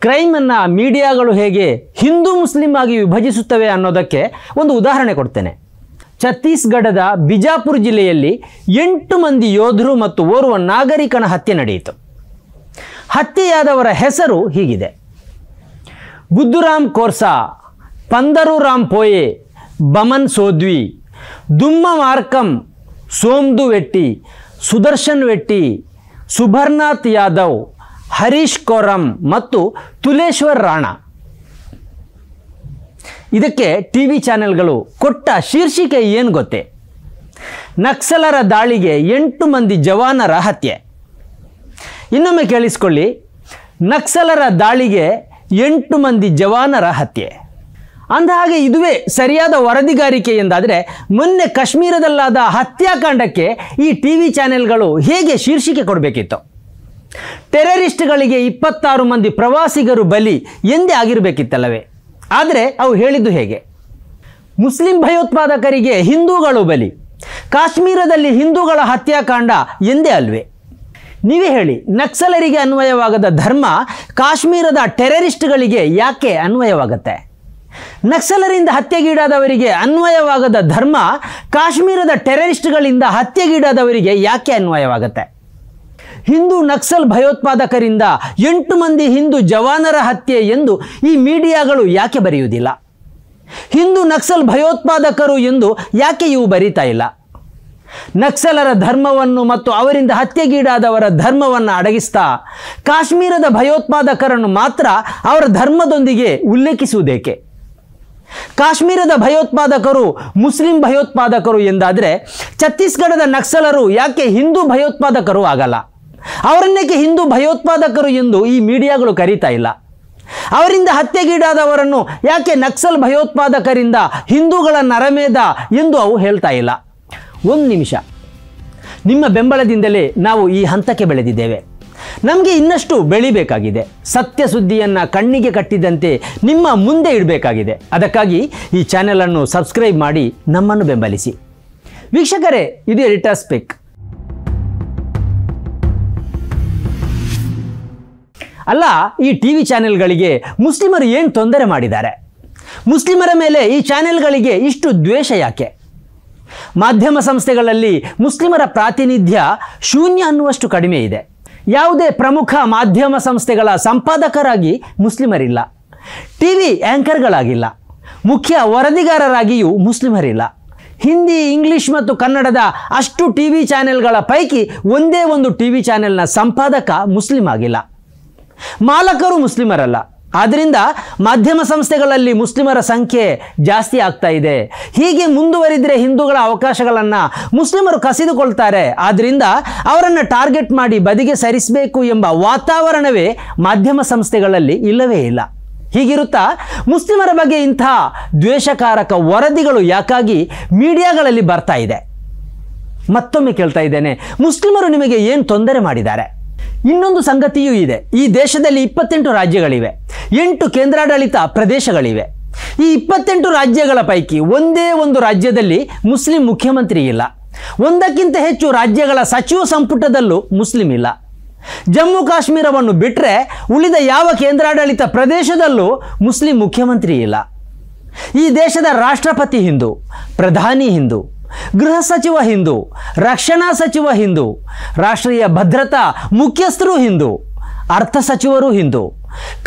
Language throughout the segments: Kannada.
ಕ್ರೈಮನ್ನು ಮೀಡಿಯಾಗಳು ಹೇಗೆ ಹಿಂದೂ ಮುಸ್ಲಿಂ ಆಗಿ ವಿಭಜಿಸುತ್ತವೆ ಅನ್ನೋದಕ್ಕೆ ಒಂದು ಉದಾಹರಣೆ ಕೊಡ್ತೇನೆ. ಛತ್ತೀಸ್ಗಢದ ಬಿಜಾಪುರ ಜಿಲ್ಲೆಯಲ್ಲಿ 8 ಮಂದಿ ಯೋಧರು ಮತ್ತು ಓರ್ವ ನಾಗರಿಕನ ಹತ್ಯೆ ನಡೆಯಿತು. ಹತ್ಯೆಯಾದವರ ಹೆಸರು ಹೀಗಿದೆ: ಬುದ್ಧುರಾಮ್ ಕೋರ್ಸಾ, ಪಂದರುರಾಮ್ ಪೋಯೆ, ಬಮನ್ ಸೋದ್ವಿ, ದುಮ್ಮ ಮಾರ್ಕಂ, ಸೋಮ್ದು ವೆಟ್ಟಿ, ಸುದರ್ಶನ್ ವೆಟ್ಟಿ, ಸುಭರ್ನಾಥ್ ಯಾದವ್, ಹರೀಶ್ ಕೋರಂ ಮತ್ತು ತುಲೇಶ್ವರ್ ರಾಣಾ. ಇದಕ್ಕೆ ಟಿವಿ ಚಾನೆಲ್ಗಳು ಕೊಟ್ಟ ಶೀರ್ಷಿಕೆ ಏನು ಗೊತ್ತೇ? ನಕ್ಸಲರ ದಾಳಿಗೆ 8 ಮಂದಿ ಜವಾನರ ಹತ್ಯೆ. ಇನ್ನೊಮ್ಮೆ ಕೇಳಿಸ್ಕೊಳ್ಳಿ, ನಕ್ಸಲರ ದಾಳಿಗೆ 8 ಮಂದಿ ಜವಾನರ ಹತ್ಯೆ. ಅಂದಹಾಗೆ ಇದುವೇ ಸರಿಯಾದ ವರದಿಗಾರಿಕೆ ಎಂದಾದರೆ ಮೊನ್ನೆ ಕಾಶ್ಮೀರದಲ್ಲಾದ ಹತ್ಯಾಕಾಂಡಕ್ಕೆ ಈ ಟಿವಿ ಚಾನೆಲ್ಗಳು ಹೇಗೆ ಶೀರ್ಷಿಕೆ ಕೊಡಬೇಕಿತ್ತು? ಟೆರರಿಸ್ಟ್ಗಳಿಗೆ 26 ಮಂದಿ ಪ್ರವಾಸಿಗರು ಬಲಿ ಎಂದೇ ಆಗಿರಬೇಕಿತ್ತಲ್ಲವೇ? ಆದರೆ ಅವು ಹೇಳಿದ್ದು ಹೇಗೆ? ಮುಸ್ಲಿಂ ಭಯೋತ್ಪಾದಕರಿಗೆ ಹಿಂದೂಗಳು ಬಲಿ, ಕಾಶ್ಮೀರದಲ್ಲಿ ಹಿಂದೂಗಳ ಹತ್ಯಾಕಾಂಡ ಎಂದೇ ಅಲ್ವೇ? ನೀವೇ ಹೇಳಿ, ನಕ್ಸಲರಿಗೆ ಅನ್ವಯವಾಗದ ಧರ್ಮ ಕಾಶ್ಮೀರದ ಟೆರರಿಸ್ಟ್ಗಳಿಗೆ ಯಾಕೆ ಅನ್ವಯವಾಗುತ್ತೆ? ನಕ್ಸಲರಿಂದ ಹತ್ಯೆಗೀಡಾದವರಿಗೆ ಅನ್ವಯವಾಗದ ಧರ್ಮ ಕಾಶ್ಮೀರದ ಟೆರರಿಸ್ಟ್ಗಳಿಂದ ಹತ್ಯೆಗೀಡಾದವರಿಗೆ ಯಾಕೆ ಅನ್ವಯವಾಗುತ್ತೆ? ಹಿಂದೂ ನಕ್ಸಲ್ ಭಯೋತ್ಪಾದಕರಿಂದ 8 ಮಂದಿ ಹಿಂದೂ ಜವಾನರ ಹತ್ಯೆ ಎಂದು ಈ ಮೀಡಿಯಾಗಳು ಯಾಕೆ ಬರೆಯುವುದಿಲ್ಲ? ಹಿಂದೂ ನಕ್ಸಲ್ ಭಯೋತ್ಪಾದಕರು ಎಂದು ಯಾಕೆ ಇವು ಬರೀತಾ ಇಲ್ಲ? ನಕ್ಸಲರ ಧರ್ಮವನ್ನು ಮತ್ತು ಅವರಿಂದ ಹತ್ಯೆಗೀಡಾದವರ ಧರ್ಮವನ್ನು ಅಡಗಿಸ್ತಾ ಕಾಶ್ಮೀರದ ಭಯೋತ್ಪಾದಕರನ್ನು ಮಾತ್ರ ಅವರ ಧರ್ಮದೊಂದಿಗೆ ಉಲ್ಲೇಖಿಸುವುದೇಕೆ? ಕಾಶ್ಮೀರದ ಭಯೋತ್ಪಾದಕರು ಮುಸ್ಲಿಂ ಭಯೋತ್ಪಾದಕರು ಎಂದಾದರೆ ಛತ್ತೀಸ್ಗಢದ ನಕ್ಸಲರು ಯಾಕೆ ಹಿಂದೂ ಭಯೋತ್ಪಾದಕರು ಆಗಲ್ಲ? ಅವರನ್ನೇಕೆ ಹಿಂದೂ ಭಯೋತ್ಪಾದಕರು ಎಂದು ಈ ಮೀಡಿಯಾಗಳು ಕರೀತಾ ಇಲ್ಲ? ಅವರಿಂದ ಹತ್ಯೆಗೀಡಾದವರನ್ನು ಯಾಕೆ ನಕ್ಸಲ್ ಭಯೋತ್ಪಾದಕರಿಂದ ಹಿಂದೂಗಳ ನರಮೇಧ ಎಂದು ಅವು ಹೇಳ್ತಾ ಇಲ್ಲ? ಒಂದು ನಿಮಿಷ, ನಿಮ್ಮ ಬೆಂಬಲದಿಂದಲೇ ನಾವು ಈ ಹಂತಕ್ಕೆ ಬೆಳೆದಿದ್ದೇವೆ. ನಮಗೆ ಇನ್ನಷ್ಟು ಬೆಳಿಬೇಕಾಗಿದೆ. ಸತ್ಯ ಸುದ್ದಿಯನ್ನು ಕಣ್ಣಿಗೆ ಕಟ್ಟಿದಂತೆ ನಿಮ್ಮ ಮುಂದೆ ಇಡಬೇಕಾಗಿದೆ. ಅದಕ್ಕಾಗಿ ಈ ಚಾನೆಲನ್ನು ಸಬ್ಸ್ಕ್ರೈಬ್ ಮಾಡಿ ನಮ್ಮನ್ನು ಬೆಂಬಲಿಸಿ. ವೀಕ್ಷಕರೇ, ಇದು ಎಡಿಟರ್ಸ್ ಪಿಕ್. ಅಲ್ಲ, ಈ ಟಿವಿ ಚಾನೆಲ್ಗಳಿಗೆ ಮುಸ್ಲಿಮರು ಏನು ತೊಂದರೆ ಮಾಡಿದ್ದಾರೆ? ಮುಸ್ಲಿಮರ ಮೇಲೆ ಈ ಚಾನೆಲ್ಗಳಿಗೆ ಇಷ್ಟು ದ್ವೇಷ ಯಾಕೆ? ಮಾಧ್ಯಮ ಸಂಸ್ಥೆಗಳಲ್ಲಿ ಮುಸ್ಲಿಮರ ಪ್ರಾತಿನಿಧ್ಯ ಶೂನ್ಯ ಅನ್ನುವಷ್ಟು ಕಡಿಮೆ ಇದೆ. ಯಾವುದೇ ಪ್ರಮುಖ ಮಾಧ್ಯಮ ಸಂಸ್ಥೆಗಳ ಸಂಪಾದಕರಾಗಿ ಮುಸ್ಲಿಮರಿಲ್ಲ, ಟಿವಿ ಆ್ಯಂಕರ್ಗಳಾಗಿಲ್ಲ, ಮುಖ್ಯ ವರದಿಗಾರರಾಗಿಯೂ ಮುಸ್ಲಿಮರಿಲ್ಲ. ಹಿಂದಿ, ಇಂಗ್ಲಿಷ್ ಮತ್ತು ಕನ್ನಡದ ಅಷ್ಟು ಟಿವಿ ಚಾನೆಲ್ಗಳ ಪೈಕಿ ಒಂದೇ ಒಂದು ಟಿವಿ ಚಾನೆಲ್ನ ಸಂಪಾದಕ ಮುಸ್ಲಿಂ ಆಗಿಲ್ಲ. ಮಾಲಕರು ಮುಸ್ಲಿಮರಲ್ಲ. ಆದ್ದರಿಂದ ಮಾಧ್ಯಮ ಸಂಸ್ಥೆಗಳಲ್ಲಿ ಮುಸ್ಲಿಮರ ಸಂಖ್ಯೆ ಜಾಸ್ತಿ ಆಗ್ತಾ ಇದೆ. ಹೀಗೆ ಮುಂದುವರಿದರೆ ಹಿಂದೂಗಳ ಅವಕಾಶಗಳನ್ನು ಮುಸ್ಲಿಮರು ಕಸಿದುಕೊಳ್ತಾರೆ. ಆದ್ದರಿಂದ ಅವರನ್ನು ಟಾರ್ಗೆಟ್ ಮಾಡಿ ಬದಿಗೆ ಸರಿಸಬೇಕು ಎಂಬ ವಾತಾವರಣವೇ ಮಾಧ್ಯಮ ಸಂಸ್ಥೆಗಳಲ್ಲಿ ಇಲ್ಲವೇ ಇಲ್ಲ. ಹೀಗಿರುತ್ತಾ ಮುಸ್ಲಿಮರ ಬಗ್ಗೆ ಇಂಥ ದ್ವೇಷಕಾರಕ ವರದಿಗಳು ಯಾಕಾಗಿ ಮೀಡಿಯಾಗಳಲ್ಲಿ ಬರ್ತಾ ಇದೆ? ಮತ್ತೊಮ್ಮೆ ಕೇಳ್ತಾ ಇದ್ದೇನೆ, ಮುಸ್ಲಿಮರು ನಿಮಗೆ ಏನು ತೊಂದರೆ ಮಾಡಿದ್ದಾರೆ? ಇನ್ನೊಂದು ಸಂಗತಿಯೂ ಇದೆ. ಈ ದೇಶದಲ್ಲಿ 28 ರಾಜ್ಯಗಳಿವೆ, 8 ಕೇಂದ್ರಾಡಳಿತ ಪ್ರದೇಶಗಳಿವೆ. ಈ 28 ರಾಜ್ಯಗಳ ಪೈಕಿ ಒಂದೇ ಒಂದು ರಾಜ್ಯದಲ್ಲಿ ಮುಸ್ಲಿಂ ಮುಖ್ಯಮಂತ್ರಿ ಇಲ್ಲ. ಒಂದಕ್ಕಿಂತ ಹೆಚ್ಚು ರಾಜ್ಯಗಳ ಸಚಿವ ಸಂಪುಟದಲ್ಲೂ ಮುಸ್ಲಿಂ ಇಲ್ಲ. ಜಮ್ಮು ಕಾಶ್ಮೀರವನ್ನು ಬಿಟ್ಟರೆ ಉಳಿದ ಯಾವ ಕೇಂದ್ರಾಡಳಿತ ಪ್ರದೇಶದಲ್ಲೂ ಮುಸ್ಲಿಂ ಮುಖ್ಯಮಂತ್ರಿ ಇಲ್ಲ. ಈ ದೇಶದ ರಾಷ್ಟ್ರಪತಿ ಹಿಂದೂ, ಪ್ರಧಾನಿ ಹಿಂದೂ, ಗೃಹ ಸಚಿವ ಹಿಂದೂ, ರಕ್ಷಣಾ ಸಚಿವ ಹಿಂದೂ, ರಾಷ್ಟ್ರೀಯ ಭದ್ರತಾ ಮುಖ್ಯಸ್ಥರು ಹಿಂದೂ, ಅರ್ಥ ಸಚಿವರು ಹಿಂದೂ,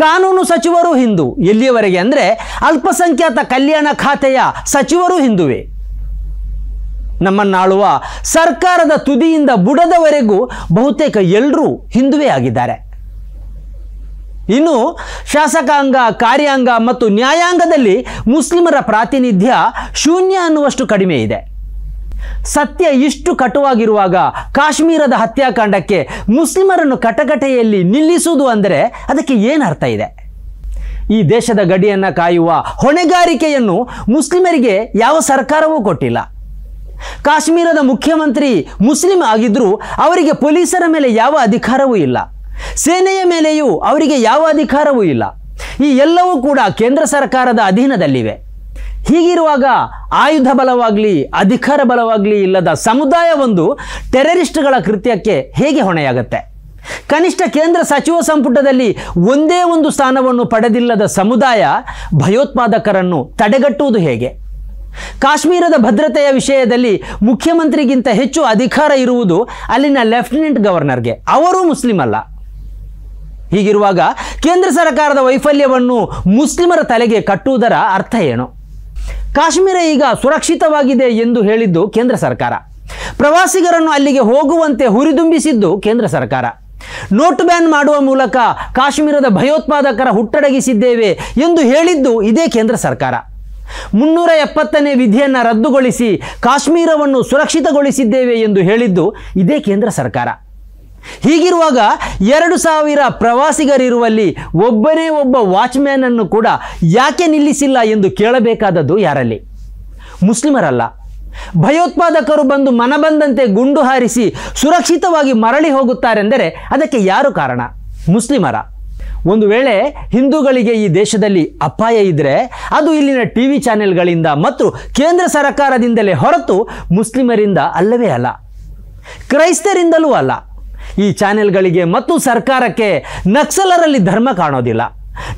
ಕಾನೂನು ಸಚಿವರು ಹಿಂದೂ. ಎಲ್ಲಿಯವರೆಗೆ ಅಂದರೆ ಅಲ್ಪಸಂಖ್ಯಾತ ಕಲ್ಯಾಣ ಖಾತೆಯ ಸಚಿವರು ಹಿಂದುವೇ. ನಮ್ಮನ್ನಾಳುವ ಸರ್ಕಾರದ ತುದಿಯಿಂದ ಬುಡದವರೆಗೂ ಬಹುತೇಕ ಎಲ್ಲರೂ ಹಿಂದುವೇ ಆಗಿದ್ದಾರೆ. ಇನ್ನು ಶಾಸಕಾಂಗ, ಕಾರ್ಯಾಂಗ ಮತ್ತು ನ್ಯಾಯಾಂಗದಲ್ಲಿ ಮುಸ್ಲಿಮರ ಪ್ರಾತಿನಿಧ್ಯ ಶೂನ್ಯ ಅನ್ನುವಷ್ಟು ಕಡಿಮೆ ಇದೆ. ಸತ್ಯ ಇಷ್ಟು ಕಟುವಾಗಿರುವಾಗ ಕಾಶ್ಮೀರದ ಹತ್ಯಾಕಾಂಡಕ್ಕೆ ಮುಸ್ಲಿಮರನ್ನು ಕಟಕಟೆಯಲ್ಲಿ ನಿಲ್ಲಿಸುವುದು ಅಂದರೆ ಅದಕ್ಕೆ ಏನು ಅರ್ಥ ಇದೆ? ಈ ದೇಶದ ಗಡಿಯನ್ನು ಕಾಯುವ ಹೊಣೆಗಾರಿಕೆಯನ್ನು ಮುಸ್ಲಿಮರಿಗೆ ಯಾವ ಸರ್ಕಾರವೂ ಕೊಟ್ಟಿಲ್ಲ. ಕಾಶ್ಮೀರದ ಮುಖ್ಯಮಂತ್ರಿ ಮುಸ್ಲಿಂ ಆಗಿದ್ದರೂ ಅವರಿಗೆ ಪೊಲೀಸರ ಮೇಲೆ ಯಾವ ಅಧಿಕಾರವೂ ಇಲ್ಲ, ಸೇನೆಯ ಮೇಲೆಯೂ ಅವರಿಗೆ ಯಾವ ಅಧಿಕಾರವೂ ಇಲ್ಲ. ಈ ಎಲ್ಲವೂ ಕೂಡ ಕೇಂದ್ರ ಸರ್ಕಾರದ ಅಧೀನದಲ್ಲಿವೆ. ಹೀಗಿರುವಾಗ ಆಯುಧ ಬಲವಾಗಲಿ ಅಧಿಕಾರ ಬಲವಾಗಲಿ ಇಲ್ಲದ ಸಮುದಾಯವೊಂದು ಟೆರರಿಸ್ಟ್ಗಳ ಕೃತ್ಯಕ್ಕೆ ಹೇಗೆ ಹೊಣೆಯಾಗುತ್ತೆ? ಕನಿಷ್ಠ ಕೇಂದ್ರ ಸಚಿವ ಸಂಪುಟದಲ್ಲಿ ಒಂದೇ ಒಂದು ಸ್ಥಾನವನ್ನು ಪಡೆದಿಲ್ಲದ ಸಮುದಾಯ ಭಯೋತ್ಪಾದಕರನ್ನು ತಡೆಗಟ್ಟುವುದು ಹೇಗೆ? ಕಾಶ್ಮೀರದ ಭದ್ರತೆಯ ವಿಷಯದಲ್ಲಿ ಮುಖ್ಯಮಂತ್ರಿಗಿಂತ ಹೆಚ್ಚು ಅಧಿಕಾರ ಇರುವುದು ಅಲ್ಲಿನ ಲೆಫ್ಟಿನೆಂಟ್ ಗವರ್ನರ್ಗೆ. ಅವರೂ ಮುಸ್ಲಿಂ ಅಲ್ಲ. ಹೀಗಿರುವಾಗ ಕೇಂದ್ರ ಸರ್ಕಾರದ ವೈಫಲ್ಯವನ್ನು ಮುಸ್ಲಿಮರ ತಲೆಗೆ ಕಟ್ಟುವುದರ ಅರ್ಥ ಏನು? ಕಾಶ್ಮೀರ ಈಗ ಸುರಕ್ಷಿತವಾಗಿದೆ ಎಂದು ಹೇಳಿದ್ದು ಕೇಂದ್ರ ಸರ್ಕಾರ. ಪ್ರವಾಸಿಗರನ್ನು ಅಲ್ಲಿಗೆ ಹೋಗುವಂತೆ ಹುರಿದುಂಬಿಸಿದ್ದು ಕೇಂದ್ರ ಸರ್ಕಾರ. ನೋಟ್ ಬ್ಯಾನ್ ಮಾಡುವ ಮೂಲಕ ಕಾಶ್ಮೀರದ ಭಯೋತ್ಪಾದಕರ ಹುಟ್ಟಡಗಿಸಿದ್ದೇವೆ ಎಂದು ಹೇಳಿದ್ದು ಇದೇ ಕೇಂದ್ರ ಸರ್ಕಾರ. 370ನೇ ವಿಧಿಯನ್ನು ರದ್ದುಗೊಳಿಸಿ ಕಾಶ್ಮೀರವನ್ನು ಸುರಕ್ಷಿತಗೊಳಿಸಿದ್ದೇವೆ ಎಂದು ಹೇಳಿದ್ದು ಇದೇ ಕೇಂದ್ರ ಸರ್ಕಾರ. ಹೀಗಿರುವಾಗ 2000 ಪ್ರವಾಸಿಗರಿರುವಲ್ಲಿ ಒಬ್ಬನೇ ಒಬ್ಬ ವಾಚ್ಮ್ಯಾನ್ ಅನ್ನು ಕೂಡ ಯಾಕೆ ನಿಲ್ಲಿಸಿಲ್ಲ ಎಂದು ಕೇಳಬೇಕಾದದ್ದು ಯಾರಲ್ಲಿ? ಮುಸ್ಲಿಮರಲ್ಲ. ಭಯೋತ್ಪಾದಕರು ಬಂದು ಮನಬಂದಂತೆ ಗುಂಡು ಹಾರಿಸಿ ಸುರಕ್ಷಿತವಾಗಿ ಮರಳಿ ಹೋಗುತ್ತಾರೆಂದರೆ ಅದಕ್ಕೆ ಯಾರು ಕಾರಣ? ಮುಸ್ಲಿಮರ. ಒಂದು ವೇಳೆ ಹಿಂದೂಗಳಿಗೆ ಈ ದೇಶದಲ್ಲಿ ಅಪಾಯ ಇದ್ದರೆ ಅದು ಇಲ್ಲಿನ ಟಿವಿ ಚಾನೆಲ್ಗಳಿಂದ ಮತ್ತು ಕೇಂದ್ರ ಸರ್ಕಾರದಿಂದಲೇ ಹೊರತು ಮುಸ್ಲಿಮರಿಂದ ಅಲ್ಲವೇ ಅಲ್ಲ, ಕ್ರೈಸ್ತರಿಂದಲೂ ಅಲ್ಲ. ಈ ಚಾನೆಲ್ಗಳಿಗೆ ಮತ್ತು ಸರ್ಕಾರಕ್ಕೆ ನಕ್ಸಲರಲ್ಲಿ ಧರ್ಮ ಕಾಣೋದಿಲ್ಲ,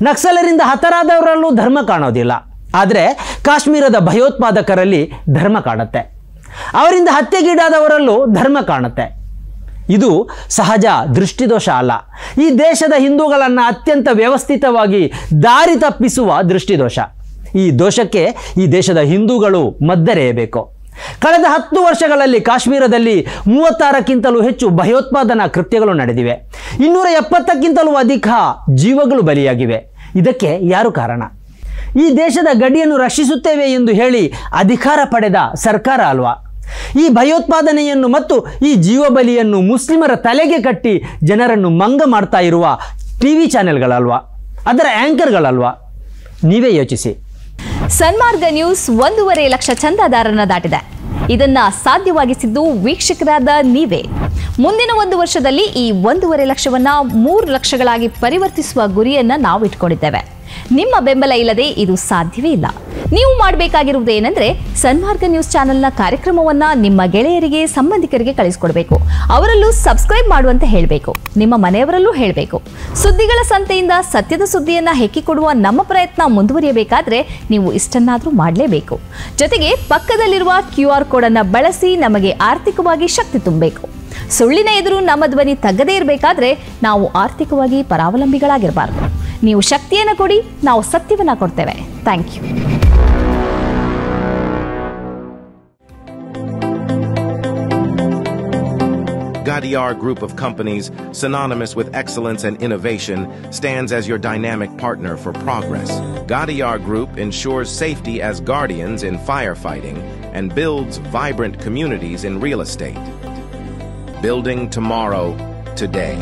ನಕ್ಸಲರಿಂದ ಹತರಾದವರಲ್ಲೂ ಧರ್ಮ ಕಾಣೋದಿಲ್ಲ. ಆದರೆ ಕಾಶ್ಮೀರದ ಭಯೋತ್ಪಾದಕರಲ್ಲಿ ಧರ್ಮ ಕಾಣುತ್ತೆ, ಅವರಿಂದ ಹತ್ಯೆಗೀಡಾದವರಲ್ಲೂ ಧರ್ಮ ಕಾಣುತ್ತೆ. ಇದು ಸಹಜ ದೃಷ್ಟಿದೋಷ ಅಲ್ಲ, ಈ ದೇಶದ ಹಿಂದೂಗಳನ್ನು ಅತ್ಯಂತ ವ್ಯವಸ್ಥಿತವಾಗಿ ದಾರಿ ತಪ್ಪಿಸುವ ದೃಷ್ಟಿದೋಷ. ಈ ದೋಷಕ್ಕೆ ಈ ದೇಶದ ಹಿಂದೂಗಳು ಮದ್ದರೆಯಬೇಕು. ಕಳೆದ 10 ವರ್ಷಗಳಲ್ಲಿ ಕಾಶ್ಮೀರದಲ್ಲಿ 36ಕ್ಕಿಂತಲೂ ಹೆಚ್ಚು ಭಯೋತ್ಪಾದನಾ ಕೃತ್ಯಗಳು ನಡೆದಿವೆ. 270ಕ್ಕಿಂತಲೂ ಅಧಿಕ ಜೀವಗಳು ಬಲಿಯಾಗಿವೆ. ಇದಕ್ಕೆ ಯಾರು ಕಾರಣ? ಈ ದೇಶದ ಗಡಿಯನ್ನು ರಕ್ಷಿಸುತ್ತೇವೆ ಎಂದು ಹೇಳಿ ಅಧಿಕಾರ ಪಡೆದ ಸರ್ಕಾರ ಅಲ್ವಾ? ಈ ಭಯೋತ್ಪಾದನೆಯನ್ನು ಮತ್ತು ಈ ಜೀವ ಬಲಿಯನ್ನು ಮುಸ್ಲಿಮರ ತಲೆಗೆ ಕಟ್ಟಿ ಜನರನ್ನು ಮಂಗ ಮಾಡ್ತಾ ಇರುವ ಟಿವಿ ಚಾನೆಲ್ಗಳಲ್ವಾ? ಅದರ ಆಂಕರ್ಗಳಲ್ವಾ? ನೀವೇ ಯೋಚಿಸಿ. ಸನ್ಮಾರ್ಗ ನ್ಯೂಸ್ 1.5 ಲಕ್ಷ ಚಂದಾದಾರರನ್ನ ದಾಟಿದೆ. ಇದನ್ನ ಸಾಧ್ಯವಾಗಿಸಿದ್ದು ವೀಕ್ಷಕರಾದ ನೀವೇ. ಮುಂದಿನ 1 ವರ್ಷದಲ್ಲಿ ಈ 1.5 ಲಕ್ಷವನ್ನ 3 ಲಕ್ಷಗಳಾಗಿ ಪರಿವರ್ತಿಸುವ ಗುರಿಯನ್ನ ನಾವು ಇಟ್ಕೊಂಡಿದ್ದೇವೆ. ನಿಮ್ಮ ಬೆಂಬಲ ಇಲ್ಲದೆ ಇದು ಸಾಧ್ಯವೇ ಇಲ್ಲ. ನೀವು ಮಾಡಬೇಕಾಗಿರುವುದು ಏನಂದ್ರೆ ಸನ್ಮಾರ್ಗ ನ್ಯೂಸ್ ಚಾನೆಲ್ನ ಕಾರ್ಯಕ್ರಮವನ್ನ ನಿಮ್ಮ ಗೆಳೆಯರಿಗೆ, ಸಂಬಂಧಿಕರಿಗೆ ಕಳಿಸಿಕೊಡಬೇಕು. ಅವರಲ್ಲೂ ಸಬ್ಸ್ಕ್ರೈಬ್ ಮಾಡುವಂತೆ ಹೇಳಬೇಕು. ನಿಮ್ಮ ಮನೆಯವರಲ್ಲೂ ಹೇಳಬೇಕು. ಸುದ್ದಿಗಳ ಸಂತೆಯಿಂದ ಸತ್ಯದ ಸುದ್ದಿಯನ್ನ ಹೆಕ್ಕಿಕೊಡುವ ನಮ್ಮ ಪ್ರಯತ್ನ ಮುಂದುವರಿಯಬೇಕಾದ್ರೆ ನೀವು ಇಷ್ಟನ್ನಾದರೂ ಮಾಡಲೇಬೇಕು. ಜೊತೆಗೆ ಪಕ್ಕದಲ್ಲಿರುವ QR ಕೋಡ್ ಅನ್ನು ಬಳಸಿ ನಮಗೆ ಆರ್ಥಿಕವಾಗಿ ಶಕ್ತಿ ತುಂಬಬೇಕು. ಸುಳ್ಳಿನ ಎದುರು ನಮ್ಮ ಧ್ವನಿ ತಗ್ಗದೇ ಇರಬೇಕಾದ್ರೆ ನಾವು ಆರ್ಥಿಕವಾಗಿ ಪರಾವಲಂಬಿಗಳಾಗಿರಬಾರದು. ನೀವು ಶಕ್ತಿಯನ್ನು ಕೊಡಿ, ನಾವು ಸತ್ಯವನ್ನ ಕೊಡ್ತೇವೆ. Thank you. Gadiar Group of Companies, synonymous with excellence and innovation, stands as your dynamic partner for progress. Gadiar Group ensures safety as guardians in firefighting and builds vibrant communities in real estate. Building tomorrow, today.